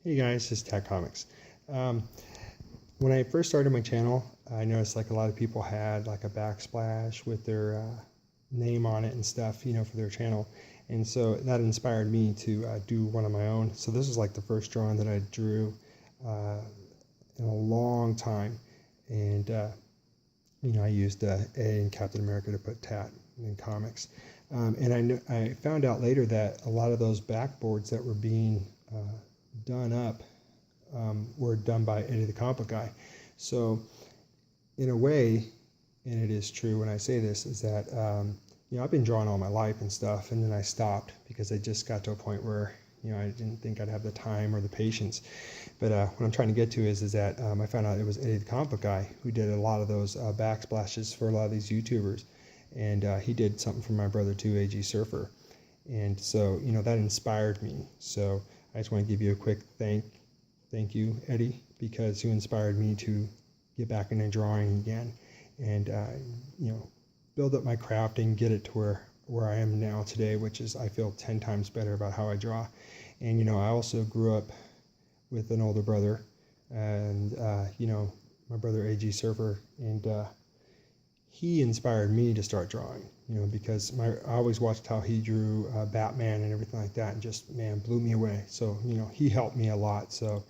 Hey guys, this is Tag Comics. Um, when I first started my channel, I noticed like a lot of people had like a backsplash with their name on it and stuff, for their channel. And so that inspired me to do one of my own. So this is like the first drawing that I drew uh, in a long time. And, I used A in Captain America to put Tat in comics. And I found out later that a lot of those backboards that were being done up were done by Eddie the Comic Guy. So in a way, and it is true when I say this, is that I've been drawing all my life and stuff, and then I stopped because I just got to a point where I didn't think I'd have the time or the patience. But what I'm trying to get to is that I found out it was Eddie the Comic Guy who did a lot of those backsplashes for a lot of these YouTubers, and he did something for my brother too, AG Surfer, and so that inspired me. So I just want to give you a quick thank you, Eddie, because you inspired me to get back into drawing again, and build up my craft and get it to where I am now today, which is I feel 10 times better about how I draw. And I also grew up with an older brother, and my brother AG Surfer, and he inspired me to start drawing, because I always watched how he drew Batman and everything like that, and just, man, blew me away. So, he helped me a lot. So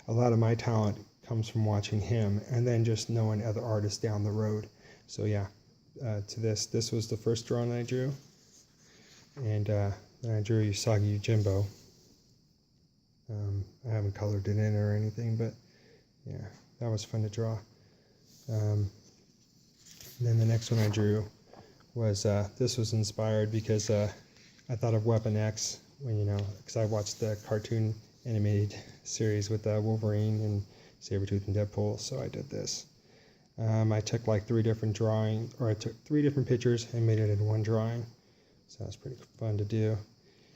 a lot of my talent comes from watching him and then just knowing other artists down the road. So yeah, this was the first drawing I drew. And then I drew Usagi Yojimbo. I haven't colored it in or anything, but yeah, that was fun to draw. And then the next one I drew was, this was inspired because I thought of Weapon X when, because I watched the cartoon animated series with Wolverine and Sabretooth and Deadpool, so I did this. I took like I took 3 different pictures and made it in one drawing, so that was pretty fun to do.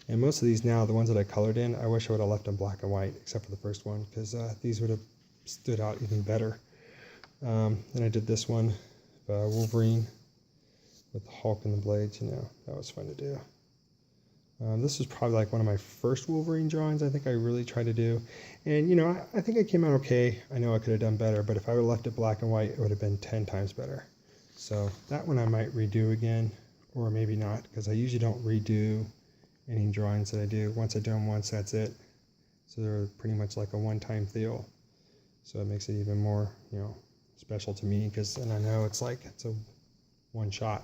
And most of these now, the ones that I colored in, I wish I would have left in black and white, except for the first one, because these would have stood out even better. Then I did this one, Wolverine with the Hulk and the blades, that was fun to do. This was probably like one of my first Wolverine drawings I think I really tried to do. And, I think it came out okay. I know I could have done better, but if I would have left it black and white, it would have been 10 times better. So that one I might redo again, or maybe not, because I usually don't redo any drawings that I do. Once I do them once, that's it. So they're pretty much like a one-time deal. So it makes it even more, special to me, and I know it's a one shot.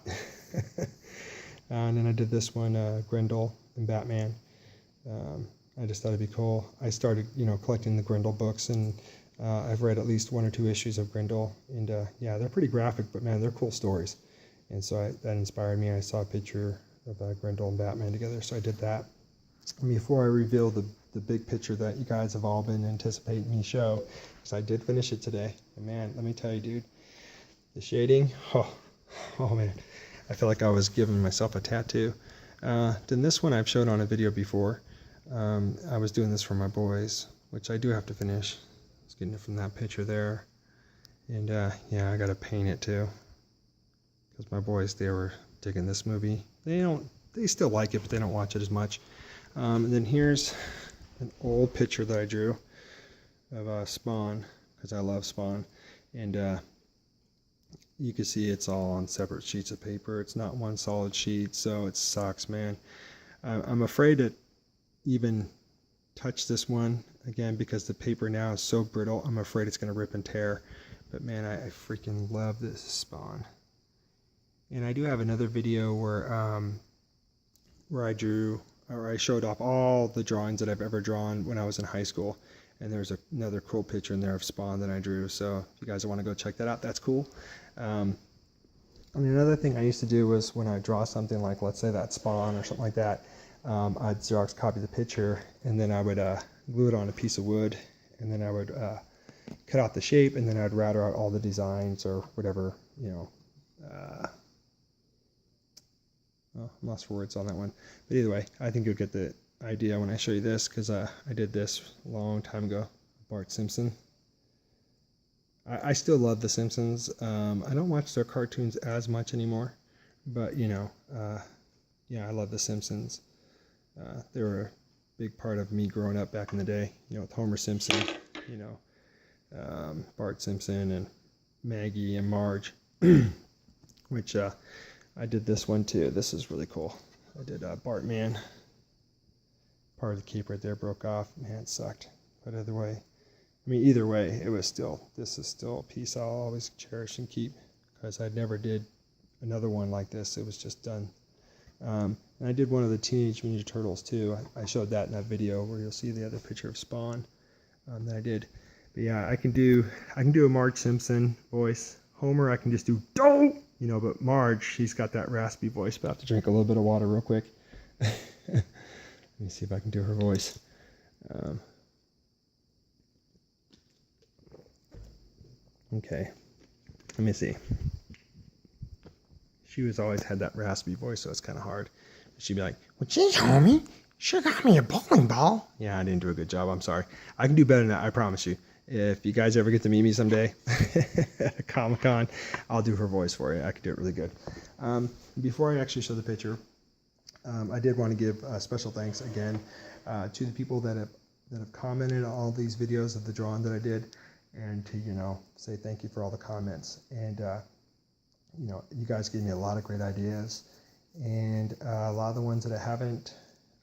And then I did this one, Grendel and Batman. I just thought it'd be cool. I started, collecting the Grendel books, and I've read at least 1 or 2 issues of Grendel, and yeah, they're pretty graphic, but man, they're cool stories. And so that inspired me. I saw a picture of Grendel and Batman together, so I did that. And before I reveal the big picture that you guys have all been anticipating me show, because I did finish it today, and man, let me tell you, dude, the shading, oh man, I feel like I was giving myself a tattoo. Then this one I've showed on a video before. I was doing this for my boys, which I do have to finish. I was getting it from that picture there. And yeah, I gotta paint it too, because my boys, they were digging this movie. They still like it, but they don't watch it as much. And then here's an old picture that I drew of Spawn, because I love Spawn. And you can see it's all on separate sheets of paper. It's not one solid sheet, so it sucks, man. I'm afraid to even touch this one again because the paper now is so brittle. I'm afraid it's going to rip and tear. But man, I freaking love this Spawn. And I do have another video where I showed off all the drawings that I've ever drawn when I was in high school. And there's another cool picture in there of Spawn that I drew. So if you guys want to go check that out, that's cool. And another thing I used to do was when I draw something like, let's say that Spawn or something like that, I'd Xerox copy the picture, and then I would glue it on a piece of wood, and then I would cut out the shape, and then I'd router out all the designs or whatever, I'm lost for words on that one. But either way, I think you'll get the idea when I show you this, because I did this a long time ago. Bart Simpson. I still love The Simpsons. I don't watch their cartoons as much anymore, but yeah, I love The Simpsons. They were big part of me growing up back in the day, you know, with Homer Simpson, you know, Bart Simpson and Maggie and Marge, which I did this one too. This is really cool. I did Bartman. Part of the cape right there broke off. Man, it sucked. But either way, I mean, either way, it was still, this is still a piece I'll always cherish and keep, because I never did another one like this. It was just done. And I did one of the Teenage Mutant Ninja Turtles too. I showed that in that video where you'll see the other picture of Spawn that I did. But yeah, I can do a Marge Simpson voice. Homer, I can just do don't, you know. But Marge, she's got that raspy voice. But I have to drink a little bit of water real quick. Let me see if I can do her voice. Okay, let me see. She was always had that raspy voice, so it's kind of hard. She'd be like, "Well, geez, homie, sure got me a bowling ball." Yeah, I didn't do a good job. I'm sorry. I can do better than that, I promise you. If you guys ever get to meet me someday at Comic-Con, I'll do her voice for you. I can do it really good. Before I actually show the picture, I did want to give special thanks again to the people that have commented on all these videos of the drawing that I did, and to, you know, say thank you for all the comments. And you know, you guys gave me a lot of great ideas, and a lot of the ones that I haven't,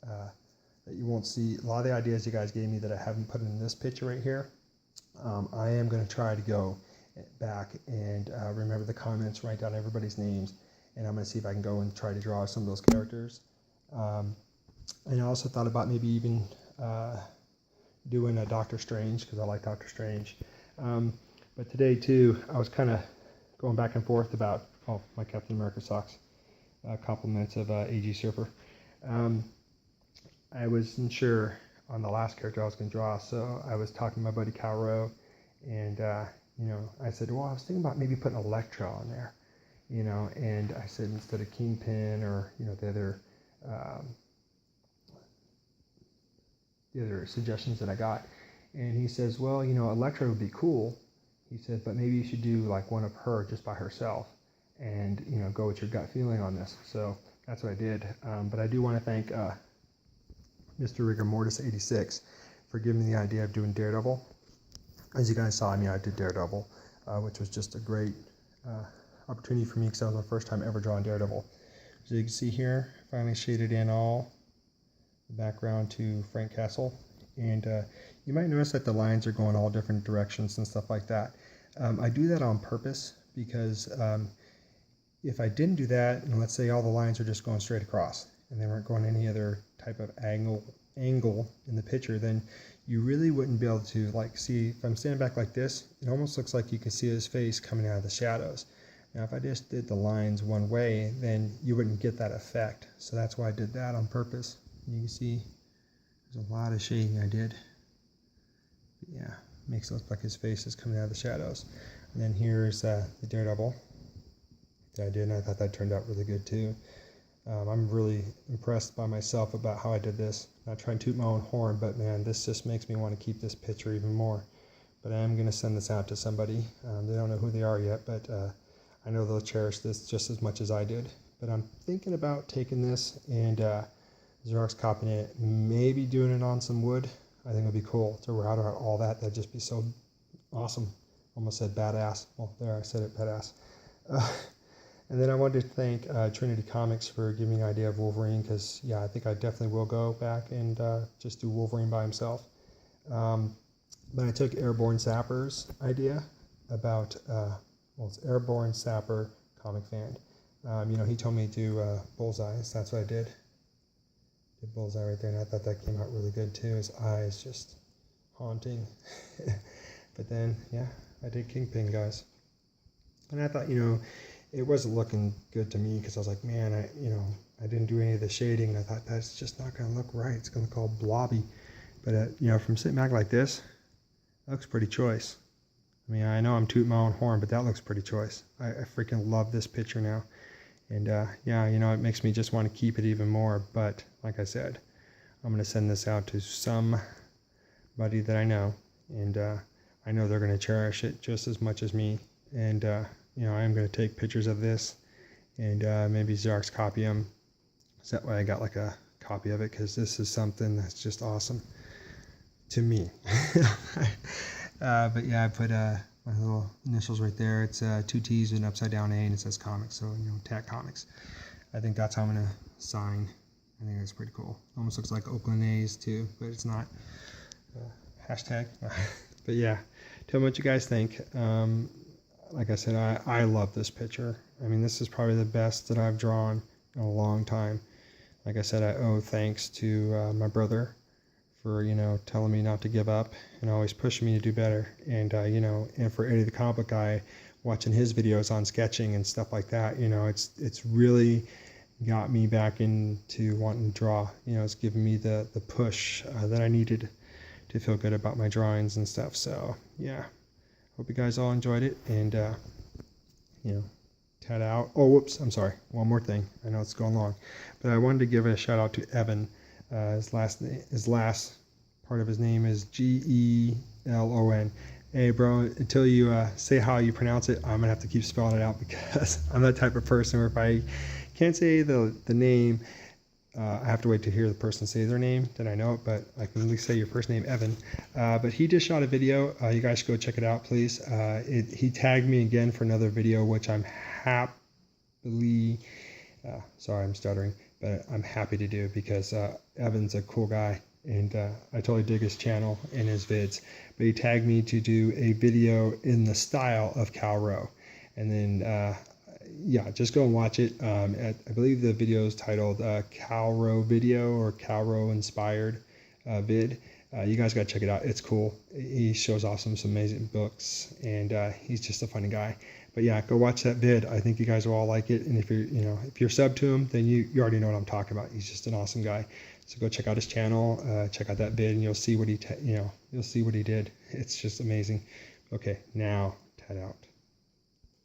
that you won't see, a lot of the ideas you guys gave me that I haven't put in this picture right here, I am going to try to go back and remember the comments, write down everybody's names, and I'm going to see if I can go and try to draw some of those characters. And I also thought about maybe even doing a Doctor Strange, because I like Doctor Strange. But today too, I was kind of going back and forth about, oh, my Captain America socks, compliments of A.G. Surfer. I wasn't sure on the last character I was going to draw, so I was talking to my buddy Cal Rowe, and you know, I said, well, I was thinking about maybe putting Elektra on there, you know, and I said instead of Kingpin or, you know, the other suggestions that I got. And he says, well, you know, Elektra would be cool. He said, but maybe you should do like one of her just by herself, and, you know, go with your gut feeling on this. So that's what I did. But I do want to thank Mr. Rigor Mortis 86 for giving me the idea of doing Daredevil. As you guys saw, I mean, I did Daredevil, which was just a great opportunity for me, because that was my first time ever drawing Daredevil. So you can see here, finally shaded in all the background to Frank Castle. And you might notice that the lines are going all different directions and stuff like that. I do that on purpose, because if I didn't do that, and let's say all the lines are just going straight across and they weren't going any other type of angle in the picture, then you really wouldn't be able to, like, see, if I'm standing back like this, it almost looks like you can see his face coming out of the shadows. Now, if I just did the lines one way, then you wouldn't get that effect. So that's why I did that on purpose. You can see there's a lot of shading I did. But yeah, makes it look like his face is coming out of the shadows. And then here's the Daredevil that I did, and I thought that turned out really good too. I'm really impressed by myself about how I did this. Not trying to toot my own horn, but man, this just makes me want to keep this picture even more. But I am going to send this out to somebody. They don't know who they are yet, but I know they'll cherish this just as much as I did. But I'm thinking about taking this and Xerox copying it, maybe doing it on some wood. I think it would be cool to route out all that. That'd just be so awesome. Almost said badass. Well, there, I said it, badass. And then I wanted to thank Trinity Comics for giving me the idea of Wolverine, because, yeah, I think I definitely will go back and just do Wolverine by himself. But I took Airborne Sapper's idea about, well, it's Airborne Sapper Comic Fan. You know, he told me to do Bullseye, so that's what I did. Did Bullseye right there, and I thought that came out really good too. His eyes just haunting. But then, yeah, I did Kingpin, guys. And I thought, you know, it wasn't looking good to me, because I was like, man, I didn't do any of the shading. I thought that's just not going to look right. It's going to look all blobby. But, you know, from sitting back like this, that looks pretty choice. I mean, I know I'm tooting my own horn, but that looks pretty choice. I freaking love this picture now. And, yeah, you know, it makes me just want to keep it even more. But, like I said, I'm going to send this out to somebody that I know. And I know they're going to cherish it just as much as me. And, you know, I am going to take pictures of this and maybe Xerox copy them. So that way I got like a copy of it because this is something that's just awesome to me. But yeah, I put my little initials right there. It's 2 T's and upside down A, and it says comics, so TAC Comics. I think that's how I'm gonna sign. I think that's pretty cool. Almost looks like Oakland A's too, but it's not. Hashtag. But yeah, tell me what you guys think. Like I said, I love this picture. I mean, this is probably the best that I've drawn in a long time. Like I said, I owe thanks to my brother for, telling me not to give up and always pushing me to do better. And, and for Eddie the Comic Guy, watching his videos on sketching and stuff like that, it's really got me back into wanting to draw. It's given me the push that I needed to feel good about my drawings and stuff. So, yeah. Hope you guys all enjoyed it. And, tat out. Oh, whoops. I'm sorry. One more thing. I know it's going long. But I wanted to give a shout out to Evan. His last part of his name is Gelon. Hey, bro, until you say how you pronounce it, I'm going to have to keep spelling it out because I'm that type of person where if I can't say the name, I have to wait to hear the person say their name, then I know it, but I can at least say your first name, Evan. But he just shot a video. You guys should go check it out, please. He tagged me again for another video, which I'm happily, sorry, I'm stuttering, but I'm happy to do because Evan's a cool guy, and I totally dig his channel and his vids. But he tagged me to do a video in the style of Cal Rowe. And then yeah, just go and watch it. I believe the video is titled Cal Rowe Video or Cal Rowe Inspired Vid. You guys got to check it out. It's cool. He shows off some amazing books, and he's just a funny guy. But yeah, go watch that vid. I think you guys will all like it. And if you're sub to him, then you already know what I'm talking about. He's just an awesome guy. So go check out his channel, check out that vid, and you'll see what he you'll see what he did. It's just amazing. Okay, now tat out.